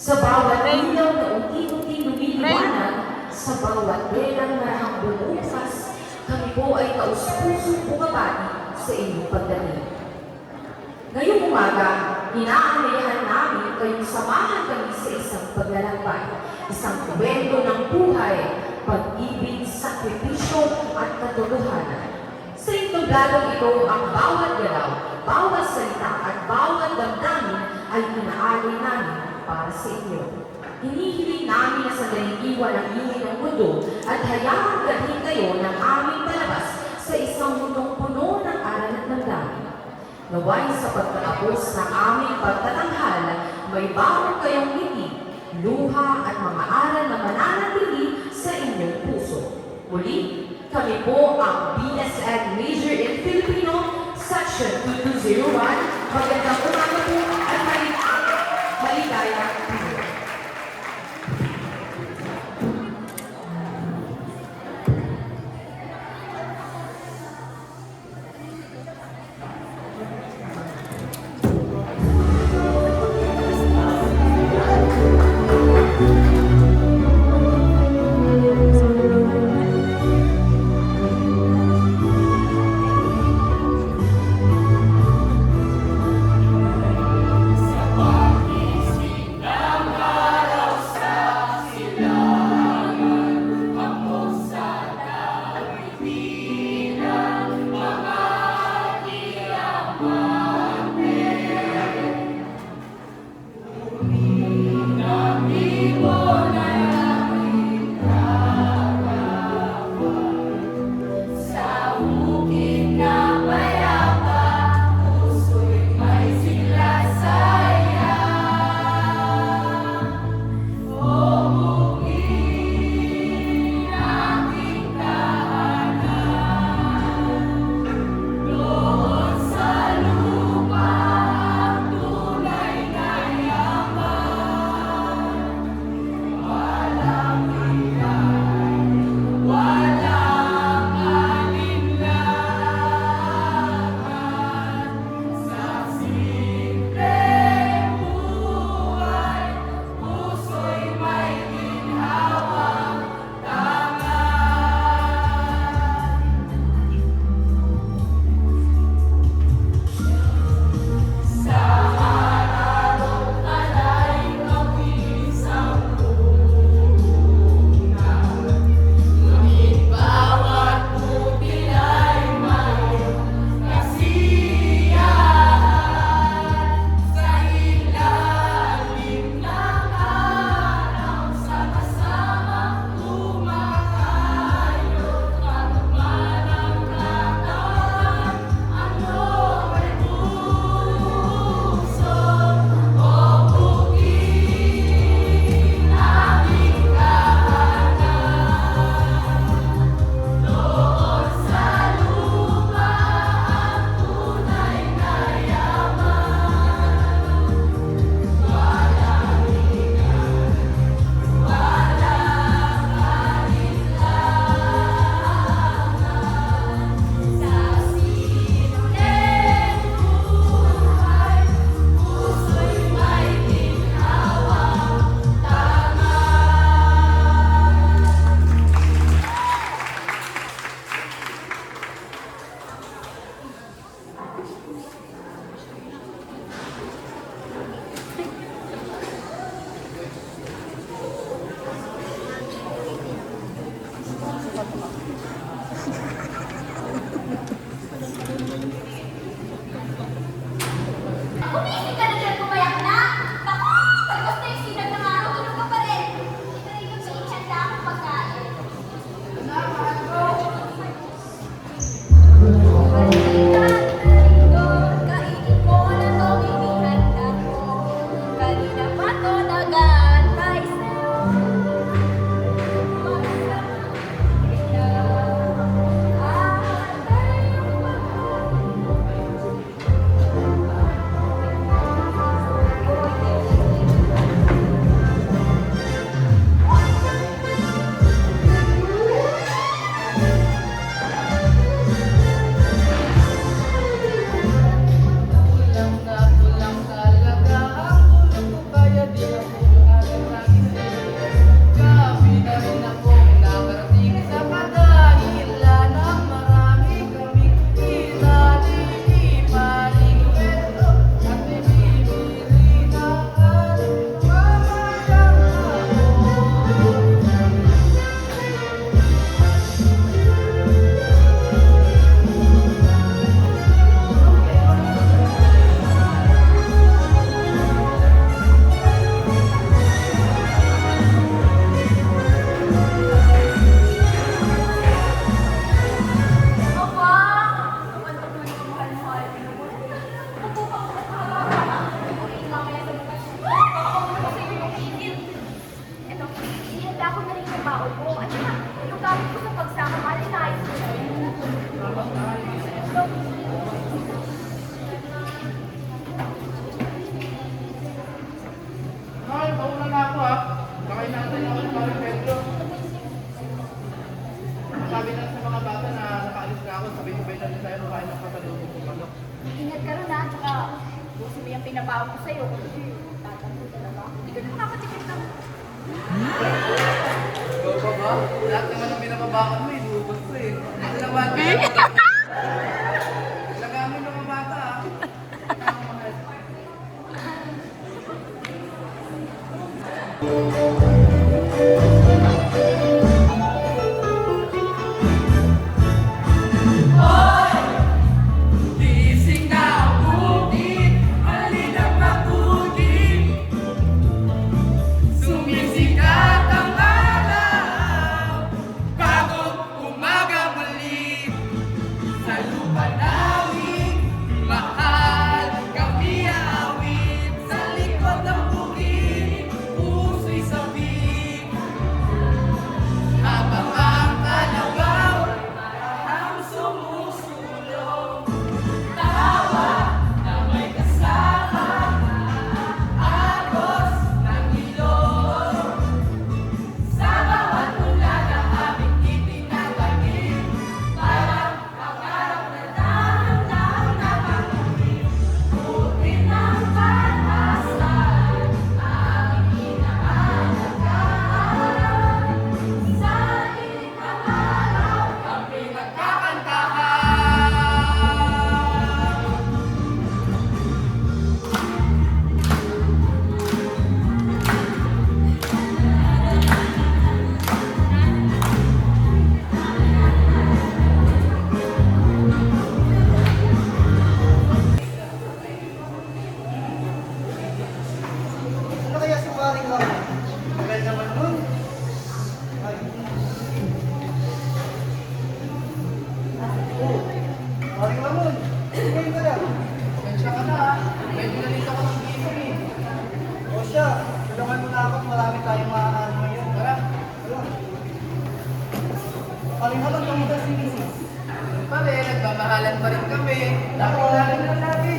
Sa bawat ilaw na unti-unting lumiliwanag, sa bawat belang marahang bumukas, kami po ay taus-pusong bumabati sa inyong pagdating. Ngayong umaga, inaanyayahan namin kayong samahan kami sa isang paglalakbay, isang kwento ng buhay, pag-ibig, sakripisyo at katotohanan. Sa entablado ito, ang bawat galaw, bawat salita at bawat damdamin ay inaalay namin para sa inyo. Hinihiling namin na sandaling iwan ang ingay ng mundo at hayaan dalhin kayo ng aming palabas sa isang mundong puno ng aral at damdamin. Naway sa pagtatapos ng aming pagtatanghal, may bawat kayong ngiti, luha at mga aral na mananatili sa inyong puso. Muli, kami po ang BSN Major in Filipino, Section 2201. Magandang umaga po at maligaya po. Mag-ingat ka rin ha. Tsaka, busin mo yung pinabawa ko sa'yo. Kasi, tatanto talaga. Hindi ka na nakakatikip ng... Ikaw pa ba? Lahat naman ang pinababakan mo, inubos ko eh. Nalaman ka. Lagaan mo ng mga bata ah. Gising na ang bukid, halina pakugid. Sumisikat ang araw, bagong umaga muli. Sa lupa namin, mahal kami aawit. Sa likod ng bukid, puso'y sabik. Habang ang kalabaw ang sumusulong, tawa na may kasama, agos ng ilong. Sa bawat tula na aming itinatanim, parang pangarap na dahan-dahan na pag-uwi. Buti ng pag-asal, aming inaalagaan. Sa iling ng araw, kami nagkakantahan. Ano kaya si paring ako? Tagal naman nun. Ay. Oh, paring Ramon. Ngayon ka lang. Pensya ka na ah. Medyo nalito ko ng gising eh. O siya, tulungan mo na ako at marami tayong maaano ngayon. Tara. Wala. Paring Ramon, kamusta si Mrs.? Yun pa rin, nagmamahalan pa rin kami. Lagi na lagi.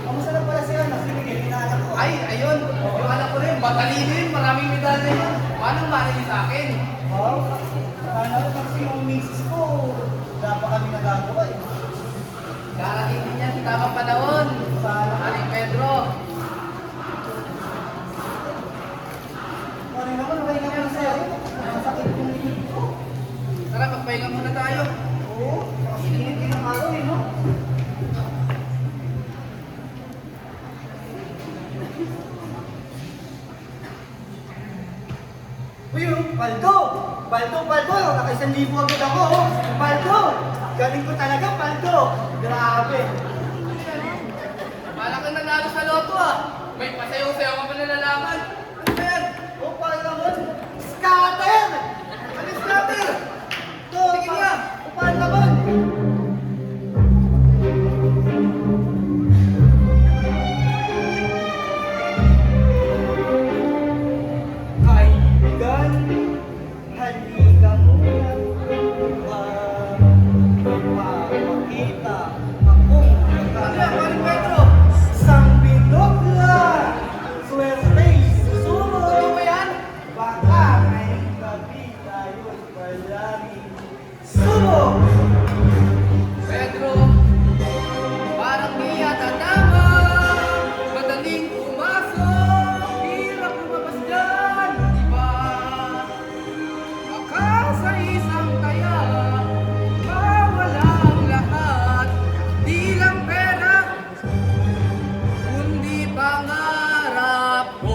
Kamusta na pala si Ana? Si Miguel, inaanak ko. Ay, ayun. Yung anak ko rin, matalino yun. Maraming medalya yun. Paano manay sa akin? Wow. Sana ko kasi yung misis ko. Wala pa kami nagagawa eh. Darating din yan sa tamang panahon. Sana. Aling Pedro. Paring Ramon, okay ka muna sa'yo. Masakit yung likod ko. Tara, magpahinga muna tayo. Oo, kasi init din ang araw eh, no? Uy, Paldo! Paldo, Paldo! Naka-1,000 agad ako, oh! Paldo! Galing ko talaga, Paldo! Grabe! Malaki kang nanalo sa loto ah. May pasayaw-sayaw ka pa nalalaman. Ano ba yan? Oh, parang naman! Scatter! Ano yung scatter? Ito, Sige nga. Oh, parang naman! Kaibigan, halika muna. Mapakita akong Ano yan, Aling Pedro? Sang binokla! Swerte, Ano susunod! ba yan? Baka ngayong gabi tayo'y palaging subok! Pedro, parang di yata tama. Madaling pumasok, hirap lumabas dyan, di ba? Baka sa isang taya, mawala ang lahat. Di lang pera, kundi pangarap ko.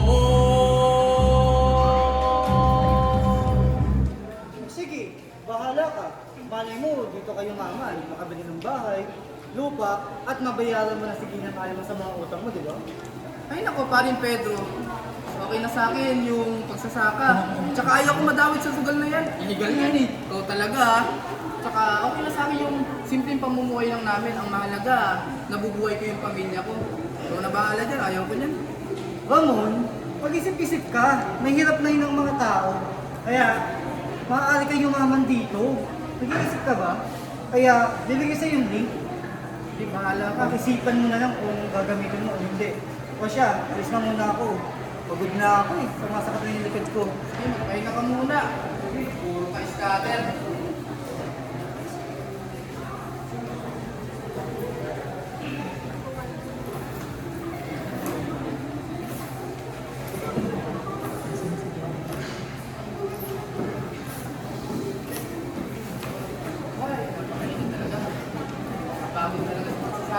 Sige, bahala ka. Malay mo, dito kayo maman, makabili ng bahay, lupa, at mabayaran mo na sige ng kaya mo sa mga utang mo, di ba? Ay nako, parin Pedro. Okay na sa akin yung pagsasaka. Tsaka ayaw ko madawit sa sugal na yan. Illegal yan eh. Ikaw talaga ah. Tsaka okay na sa akin yung simpleng pamumuhay lang namin. Ang mahalaga, nabubuhay ko yung pamilya ko. Ikaw na bahala dyan, ayaw ko dyan. Ramon, mag-isip-isip ka. Mahirap na yun ang mga tao. Kaya, maaari kayo maman dito. Nag-iisip ka ba? Kaya, bibigay sa yung link. Hindi, bahala ka. Isipan mo na lang kung gagamitin mo o hindi. O siya, alis na muna ako. Pagod na ako eh. Sumasakit na yung likod ko. Sige, magpahinga ka muna. Puro ka scatter.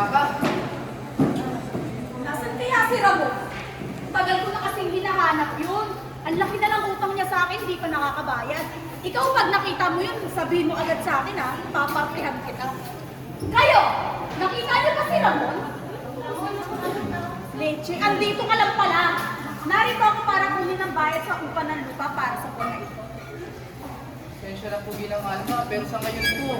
pagsasaka. Nasaan kaya si Ramon? Tagal ko na kasing hinahanap yun. Ang laki na ng utang niya sa akin, hindi pa nakakabayad. Ikaw pag nakita mo yun, sabihin mo agad sa akin ha, papartihan kita. Kayo, nakita niyo ba si Ramon? Leche, andito ka lang pala. Narito ako para kunin ng bayad sa upa ng lupa para sa buwan na ito. Pensya na po Ginang Alma, pero sa ngayon po,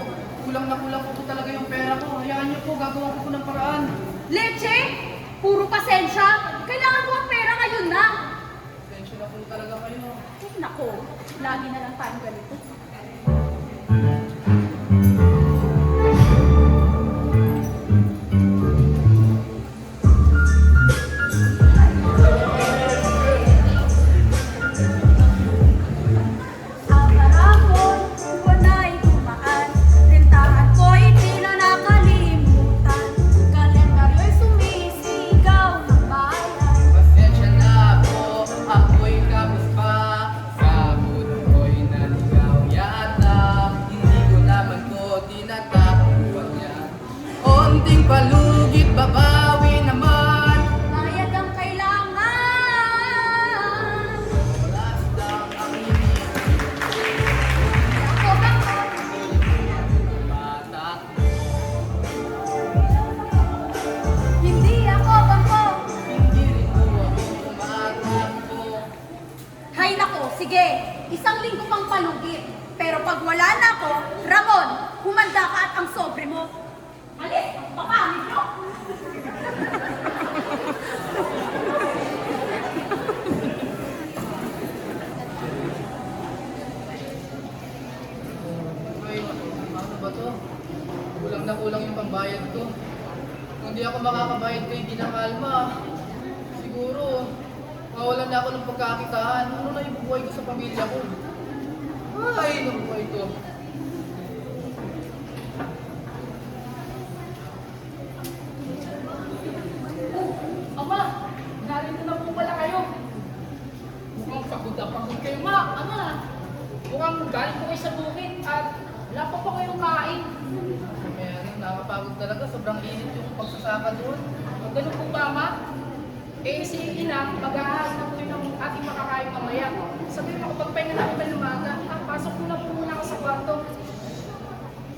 kulang na kulang po talaga yung pera ko. Hayaan niyo po, gagawa ko po ng paraan. Leche, puro pasensya. Kailangan ko ang pera ngayon na. Pensya na po talaga kayo. Ay, nako, lagi na lang tayong ganito. Ang harapon, buwan ay dumaan. Rentahan ko'y di na nakalimutan. Kalendaryo'y sumisigaw ng bayan. Pasensya na po, ako'y kapos pa. Sa ko'y naligaw yata. Hindi ko naman po tinatapuan niya. Onting palugit, babawi naman. Bayad ang kailangan. Oras lang ang init, Ako ba? matakbo. Hindi ako bangko. Hindi rin po ako matakbo. Hay nako, sige. Isang linggo pang palugit. Pero pag wala na ako, Ramon, humanda ka at ang sobre mo. Alis, papamit nyo. Ay, ano ba to? Kulang na kulang yung pambayad ko. Kung hindi ako makakabayad kay Ginang Alma, siguro, mawalan na ako ng pagkakitaan. Ano na yung buhay ko sa pamilya ko? Ay, nung buhay ko. Ama, narito na po pala kayo. Mukhang pagod na pagod kayo, ma. Ama, mukhang galing po kayo sa bukid at wala pa po kayong kain. Kaya nakakapagod talaga. Sobrang init yung pagsasaka doon. Kung ganun po ba, ma? Eh, si Ina, mag-ahas na po yun ng ating makakain mamaya. Sabihin mo, pagpahinga na po tayo umaga. Pasok mo na po muna ako sa kwarto.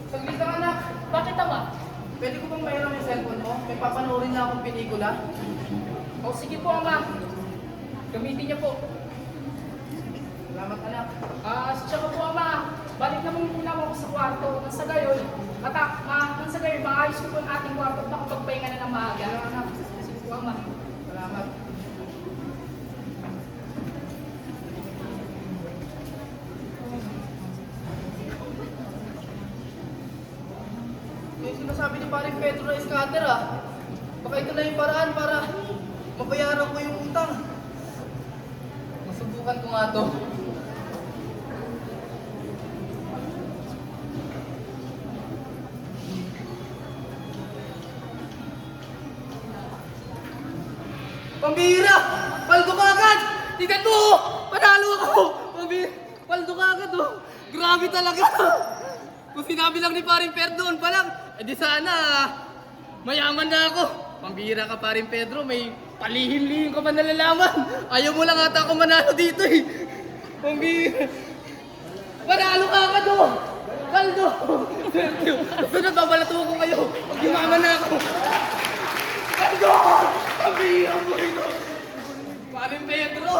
Saglit lang anak. Bakit, ama? Pwede ko bang mayroon yung cellphone mo? May papanoorin na akong pelikula. O, sige po, ama. Gamitin niyo po. Salamat anak. Tsaka po, ama, balik naman muna ako sa kwarto. Nang sa gayon, nang sa gayon, maayos ko po ang ating kwarto at makapagpahinga na ng maaga. Sige po, ama. Salamat. Yung sinasabi ni paring Pedro na scatter ah. Baka ito na yung paraan para mabayaran ko yung utang. Masubukan ko nga to. Pambihira! Paldo ka agad! Tignan mo! Panalo ako! Pambihira! Paldo ka agad oh! Grabe talaga! Kung sinabi lang ni paring Pedro doon pa lang, edi sana mayaman na ako. Pambihira ka paring Pedro, may palihim-lihim ka pa nalalaman. Ayaw mo lang ata ako manalo dito eh. Pambihira! Panalo ka agad oh! Paldo! Thank you! Sunod, babalato ko kayo. Mag-yumaman na ako. Paldo! Pambihira mo ito! Paring Pedro!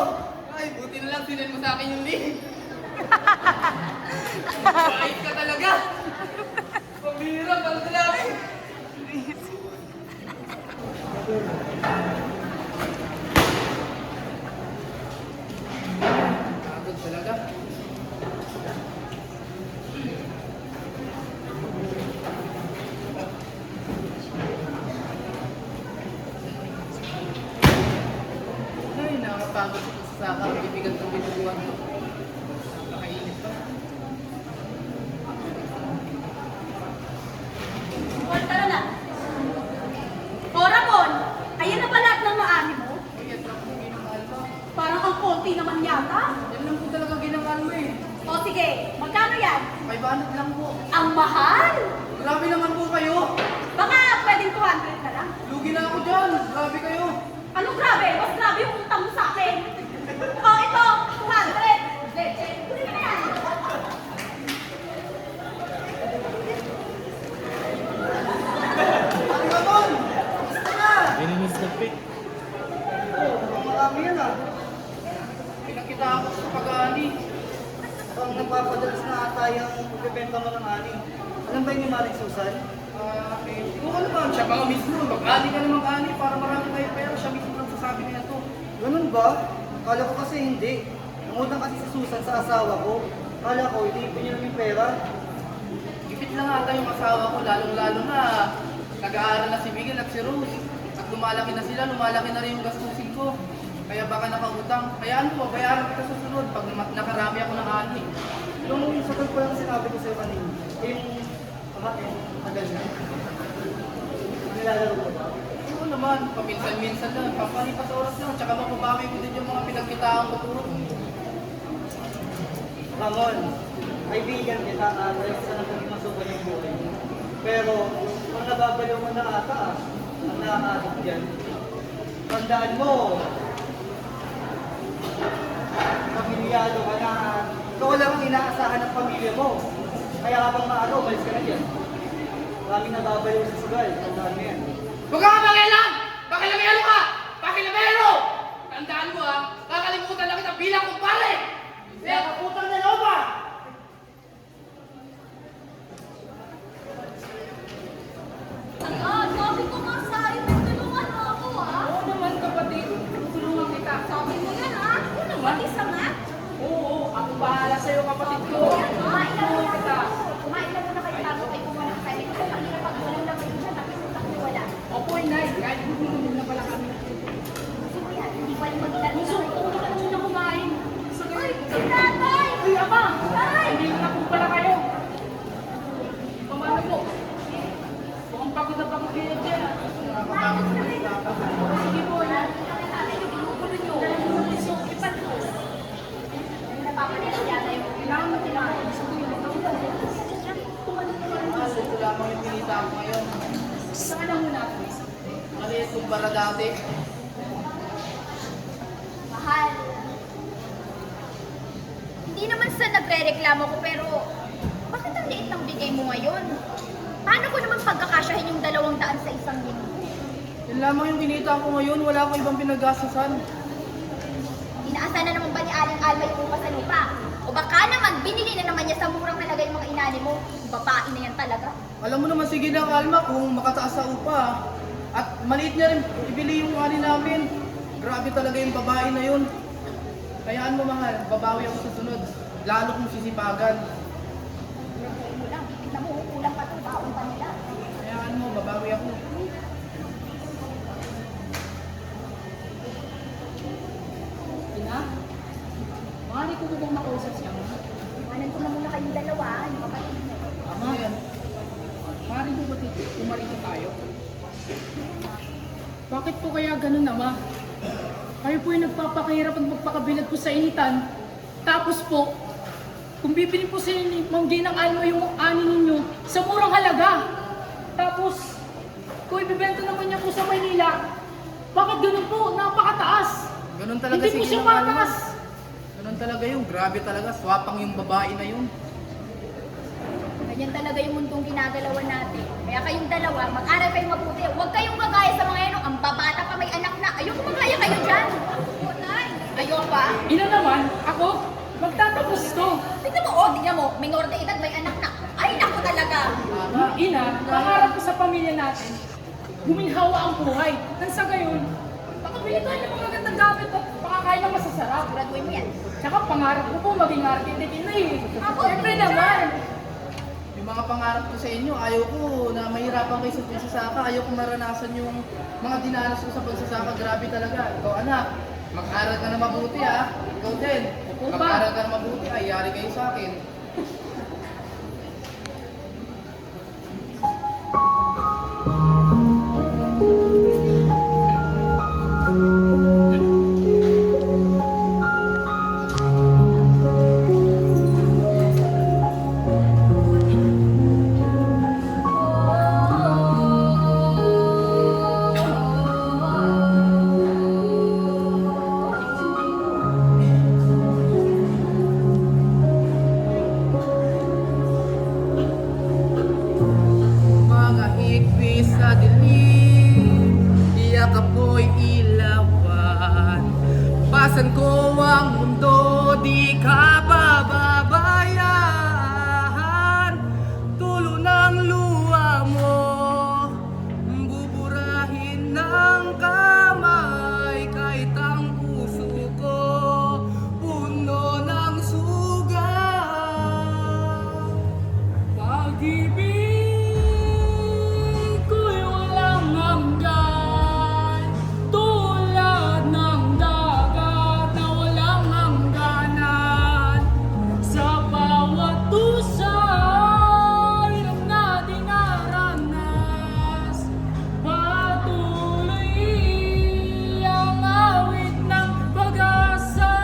Ay, buti na lang sinend mo sa akin yung link. Bait ka talaga! Pambihira, paldo lang! Pagod talaga. Ay, nakakapagod sa pagsasaka. Bibigat ng binubuhan ko. Nakakainit pa. Paul, tara na. O, Ramon, ayan na ba lahat ng maani mo? Ay, at lang po ginangal mo. Parang ang konti naman yata. Yan lang po talaga ginangal mo eh. O sige, magkano yan? 500 lang po. Ang mahal! Grabe naman po kayo. Baka pwedeng 200 na lang. Lugi na ako dyan. Grabe kayo. Ano grabe? Mas grabe yung utang mo sa akin. Oh, ito, 200. Leche. Kunin mo na yan. Ate Ramon! Gusto na! Marami yan ah. Pinakita ako sa pag-aani. Ang nagpapadalas na ata yung magbebenta mo ng ani. Alam ba yun yung Maring Susan? Hindi ko alam. Siya ba mismo? Mag-ani ka na mag-ani para marami kayo pera. Siya mismo lang sasabi niya to. Ganun ba? Akala ko kasi hindi. Nangutang kasi si Susan sa asawa ko. Akala ko, iniipin niyo namin pera. Gipit lang ata yung asawa ko. Lalong-lalo na nag-aaral na si Miguel at si Rose. At lumalaki na sila. Lumalaki na rin yung gastusin ko. Kaya baka nakautang. Kaya ano, bayaran kita sa sunod pag nakarami ako ng ani. Yung sagot ko lang sinabi ko sa'yo kanina, yung tagal na. Nilalaro ko ba? Oo naman, paminsan-minsan lang. Papalipas oras lang. Tsaka mapabawi ko din yung mga pinagkitaan ko turo. Ramon, kaibigan kita dahil sa naging masukan yung buhay mo. Pero, kung nababaliw mo na ata, ang nakakadok dyan. Tandaan mo, pamilyado ka na, ikaw lang ang inaasahan ng pamilya mo. Kaya habang maaga, umalis ka na dyan. Maraming nababaliw sa sugal, tandaan mo yan. Huwag ka makialam! Pakilamero ka! Pakilamero! Tandaan mo ha, kakalimutan lang kita bilang kumpare! Nakakutang na loob ah! Sabi ko nga sa'yo, tulungan mo ako, ha? Oo naman kapatid, tutulungan kita. Sabi mo yan, ha? Ano ba? Isa nga? Oo, ako bahala sa'yo kapatid ko. Kumain na Tulungan muna kita. Kumain na muna kayo bago kayo kumain kayo. Kasi ang hirap pag wala lang kayo dyan, tapos utang mo wala. Opo, inay, kahit gugulo na pala kami. Kasi mo yan, hindi pa rin mag-ilan Gusto ko na muna kumain. Ay, si tatay! Ay, ama! Tay! Hindi na po pala kayo. Pamano po? Mukhang pagod na pagod kayo dyan. Nakakapagod na rin ako. Sige po, inay. Tatay, yung ginugulo nyo. So, ipan ko. Ano napapanila yata yung Kailangan mo kumain. Mahal, ito lamang yung pinita ko ngayon. Saan na muna ako? Maliit kumpara dati. mahal. Hindi naman sa nagre-reklamo ko, pero bakit ang liit ng bigay mo ngayon? Paano ko naman pagkakasyahin yung 200 sa isang linggo? Yun lamang yung kinita ko ngayon. Wala akong ibang pinagastusan. Inaasahan na naman ba ni Aling Alma yung upa sa lupa? O baka naman, binili na naman niya sa murang halaga yung mga inani mo. Babae na yan talaga. Alam mo naman, sige lang, Alma, kung makataas sa upa. At maliit niya rin, ibili yung ani namin. Grabe talaga yung babae na yun. Kayaan mo, mahal, babawi ako sa sunod. Lalo kong sisipagan. Kulang mo lang, tignan mo, kulang pa itong baon pa nila. Kayaan mo, babawi ako. Ina? Maaari ko bang makausap siya? Iwanan ko na muna kayong dalawa, yung kapatid mo. Ama, yan. Maaari mo ba umarito tayo? Bakit po kaya ganun, ama? Kayo po yung nagpapakahirap at magpakabilad po sa initan. Tapos po, kung bibili po sa inyo ni Mang Jay ng Alma yung ani ninyo sa murang halaga. Tapos, kung ibibenta naman niya po sa Maynila, bakit ganun po? Napakataas! Ganun talaga Hindi si po siya Ginang Alma. mataas! Ganun talaga yung grabe talaga. Swapang yung babae na yun. Ganyan talaga yung mundong ginagalawan natin. Kaya kayong dalawa, mag-aral kayong mabuti. Huwag kayong gagaya sa mga yan. Ang babata pa may anak na. Ayoko magaya kayo dyan. Ayoko pa. Ina naman, ako, magtatapos to. Tignan mo, minor de edad, may anak na. Ay, naku talaga. Ina, pangarap ko sa pamilya natin, guminhawa ang buhay. Nang sa gayon, makabili tayo ng mga gandang gamit at pakakain ng masasarap. Graduate mo yan. Tsaka pangarap ko po maging architect na eh. Ako, Siyempre naman. Yung mga pangarap ko sa inyo, ayaw ko na mahirapan kayo sa pagsasaka. Ayaw ko maranasan yung mga dinanas ko sa pagsasaka. Grabe talaga. Ikaw anak, mag-aral ka na mabuti ha. Ikaw din. Opo, pa. Mag-aral ka na mabuti. Ay, yari kayo sa akin. yakap mo'y ilawan. Basan ko ang mundo, di ka bababayan. Tulo ng luha mo, buburahin ng kamay. Kahit ang puso ko, puno ng sugat. Pag-ibig ko'y walang hanggan, tulad ng dagat na walang hangganan. Sa bawat dusa, hirap na dinaranas, patuloy ang awit ng pag-asa.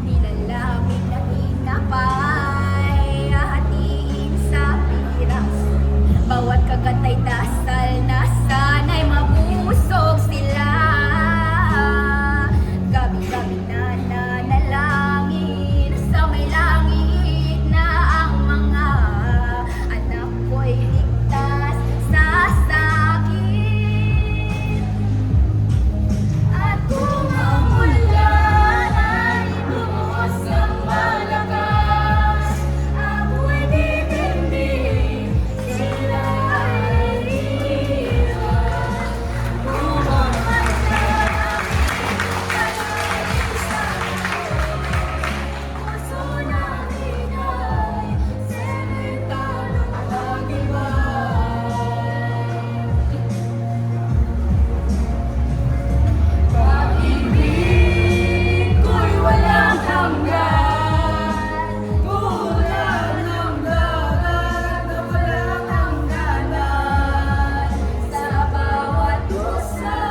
Nilalamig na tinapay, hahatiin sa piras. Bawat kagat ay dasal na sana'y mabusog sila. Gabi-gabi na nanalangin sa may langit na ang mga anak ko'y ligtas sa sakit. At kung ang ulan ay lumuhos ng malakas, ako'y titindig, sila ay iiwan. Kung ang puso namin ay sementalong pag-ibig. Pag-ibig ko'y walang hanggan, tulad ng dagat na walang hangganan. Sa bawat dusa,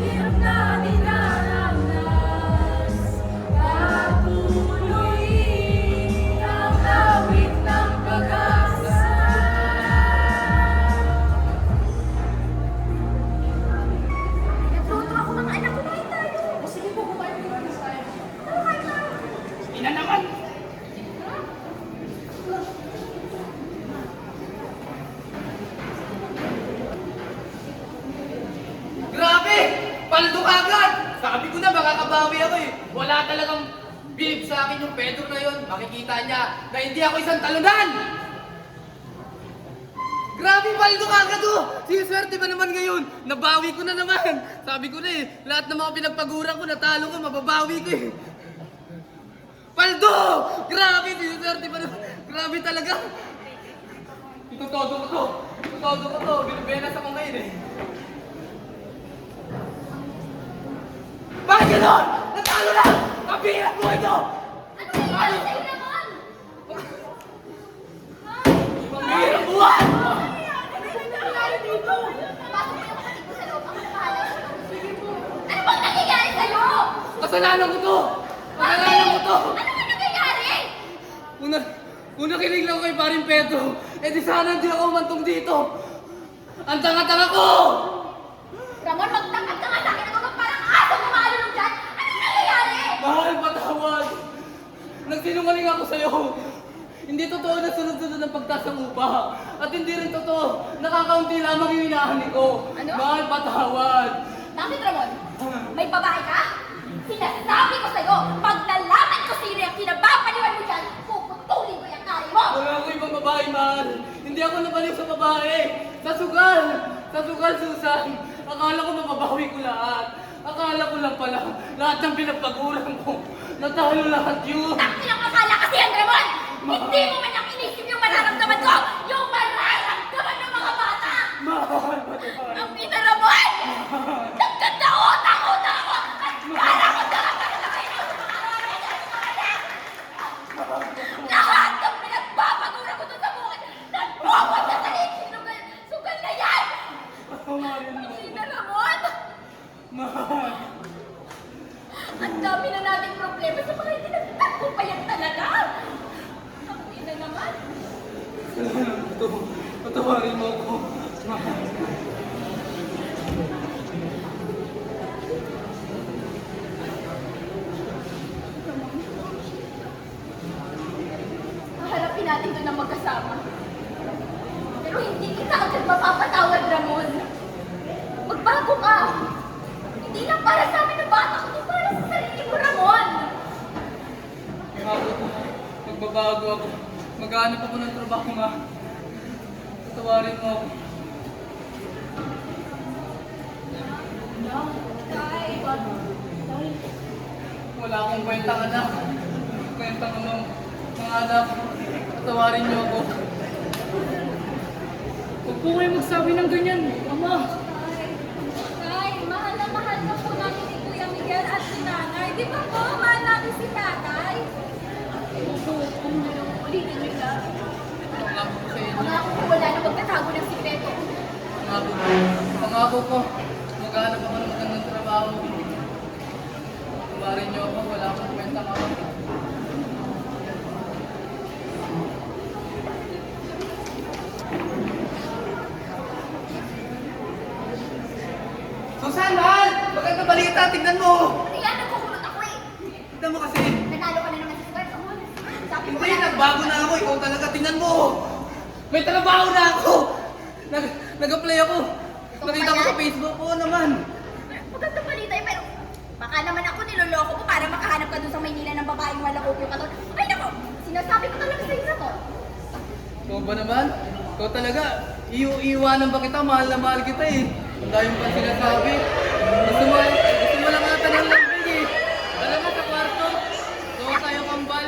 hirap na dinaranas, patuloy ang awit ng pag-asa. Nagluto ako mga anak, kumain tayo. Sige po, kumain ko na tayo. Kumain tayo. Ina naman! Grabe! Paldo agad! Sabi ko na makakabawi ako eh. Wala talagang bilib sa akin yung Pedro na yon. Makikita niya na hindi ako isang talunan! Grabe, paldo agad oh! Siniswerte ba naman ngayon? Nabawi ko na naman! Sabi ko na eh, lahat ng mga pinagpaguran ko, natalo ko, mababawi ko eh. Paldo! Grabe, siniswerte ba naman? Grabe talaga! Itutodo ko to! Itutodo ko to! Binubenas ako ngayon eh. Bakit gano'n? Natalo na! Kabirat mo ito! Ano nangyayari sa'yo naman? Mahirap buwan! Pasok mo yung kapatid mo sa loob. Ako na bahala. Ano bang nangyayari sa'yo? Kasalanan ko to! Kasalanan ko to! Ano bang nangyayari? Una kinig lang ko kay paring Pedro. Eh di sana hindi ako umantong dito. Ang tanga-tanga ko! Ramon, magtangkad ka nga sa akin. Ako bang parang aso kumakalulong dyan? Ano nangyayari? Mahal, patawad! Nagsinungaling ako sa'yo. Hindi totoo na sunod-sunod ang pagtaas ng upa. At hindi rin totoo, nakakaunti lamang yung inaani ko. Ano? Mahal, patawad! Bakit, Ramon? May babae ka? Sinasabi ko sa'yo, pag nalaman ko sino yung kinababaliwan mo dyan, puputulin ko yung ari mo! Wala ako ibang babae, mahal. Hindi ako nabalik sa babae. Sa sugal! Sa sugal, Susan. Akala ko mababawi ko lahat. Akala ko lang pala, lahat ng pinagpaguran ko. Natalo lahat yun. Takilang akala kasi yan, Ramon! Hindi mo man lang inisip yung mararamdaman ko! Yung mararamdaman ng mga bata! Mahal, patawad. Ang ina, Ramon! Nagkanda utak-utak ako! At para ko lahat ng pinagpapagura ko doon sa bukid! Nagpupunta sa liit sugal na yan! Patawarin mo. Ang ina, Ramon! Mahal. Ang dami na nating problema sa mga hindi nagtagumpayan talaga! Ang ina naman! Patawarin mo ako. Mahal. Haharapin natin doon ng magkasama. magsama. Pero hindi kita agad mapapatawad, Ramon. Magbago ka. Hindi lang para sa amin ng bata, kundi para sa sarili mo, Ramon. Bago ko, magbabago ako. Maghanap ako ng trabaho nga. Tawarin mo ako. Tay. Wala akong kwentang anak. Kwentang mga anak. Tawarin niyo ako. Huwag po kayo magsabi ng ganyan, Ama. Tay, mahal na mahal na po namin ni Kuya Miguel at si Nanay. Di ba po, mahal namin si Tatay? Opo, ulitin niyo lang. Pangako ko sa inyo. Pangako ko wala na magtatago ng sikreto. Pangako ko. Maghanap ako ng magandang trabaho. Tawarin niyo ako. Wala akong kwentang ako. Susan, mahal! Maganda balita, tignan mo! Riyan, nagkukulot ako eh. Tignan mo kasi. Nanalo ka na naman sa swerte. Sabi ko Hindi, wala. nagbago na ako. Ikaw talaga, tingnan mo! May trabaho na ako! Nag-apply ako. Nakita ko sa Facebook. Oo naman. Maganda balita eh, pero baka naman ako niloloko mo para makahanap ka dun sa Maynila ng babaeng malakot yung katon. Ay nako, sinasabi ko talaga sa inyo to. Ikaw ba naman? Ikaw talaga. Iiwanan ba kita? Mahal na mahal kita eh. Ang dami pa sinasabi. Gusto mo lang ata ng lambing eh. Alam mo sa kwarto. Gawa tayo kambal.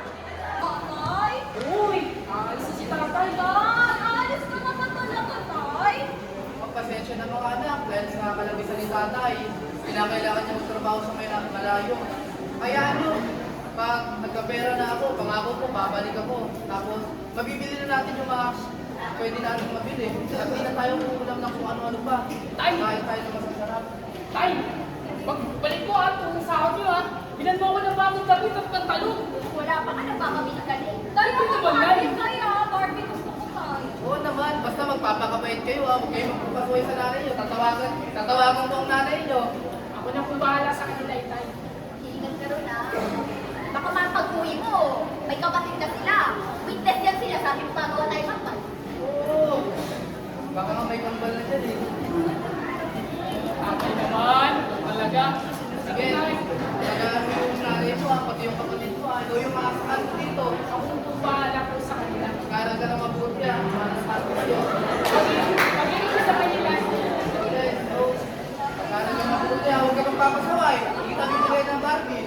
Tatay? Uy, aalis na si tatay. Yan, alis ka naman talaga, tay. Magpasensya na mga anak dahil sa kalabisan ni tatay. Kinakailangan niya magtrabaho sa may malayo. Kaya ano, pag nagkapera na ako, pangako ko, babalik ako. Tapos, mabibili na natin yung mga pwede natin mabili. At hindi na tayo kukulam ng kung ano-ano pa. Tay! Kahit tayo na masasarap. Tay, pagbalik ko kung sahod niyo bilan mo ako ng bagong damit at pantalon. Wala pa ka nagpapabili ka din. Tay, Tay, ito naman, Barbie Nay. kaya, Barbie gusto ko tayo. Oo naman, basta magpapakabait kayo. Huwag kayo magpapasuhay sa nanay nyo. Tatawagan ko ang nanay nyo. Ako na po bahala sa kanila, Tay. Hihingan ka ron ah. Baka mapag-uwi mo, may kapatid na sila. Witness yan sila, sabi mo gagawa tayo magpal. Oo. Baka nga may kambal na dyan eh. Tatay naman, talaga. Sige, tagaan mo yung nanay mo pati yung kapatid mo Ikaw yung makasakal ko dito. Ako po bahala po sa kanila. Kailan ka na mabuti makasakal ko sa'yo. Pag-ibig ko sa kanila. Sige, so, kailan ka mabuti huwag ka magpapasaway. Hindi kita bibigay ng Barbie.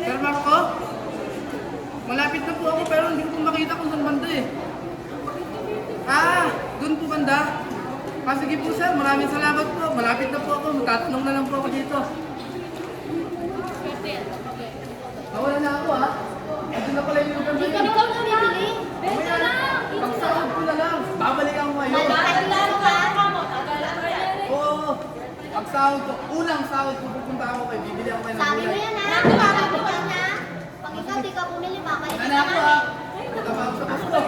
Sir Marco? Malapit na po ako pero hindi ko po makita kung saan banda eh. Doon po banda. Sige po sir, maraming salamat po. Malapit na po ako, magtatanong na lang po ako dito. Nawala na ako Andun na pala yung lugar na yun. Ikaw na bibili. Mamaya, pagsahod ko na lang. Babalikan ko ngayon. Oo. Pagsahod ko, unang sahod ko pupunta ako kayo. Bibili ako kayo ng Sabi mo gulay. yan ha, tumawag ko na. Pag ikaw di ka bumili, babalik Ano ka ako namin. Matapang sa gusto.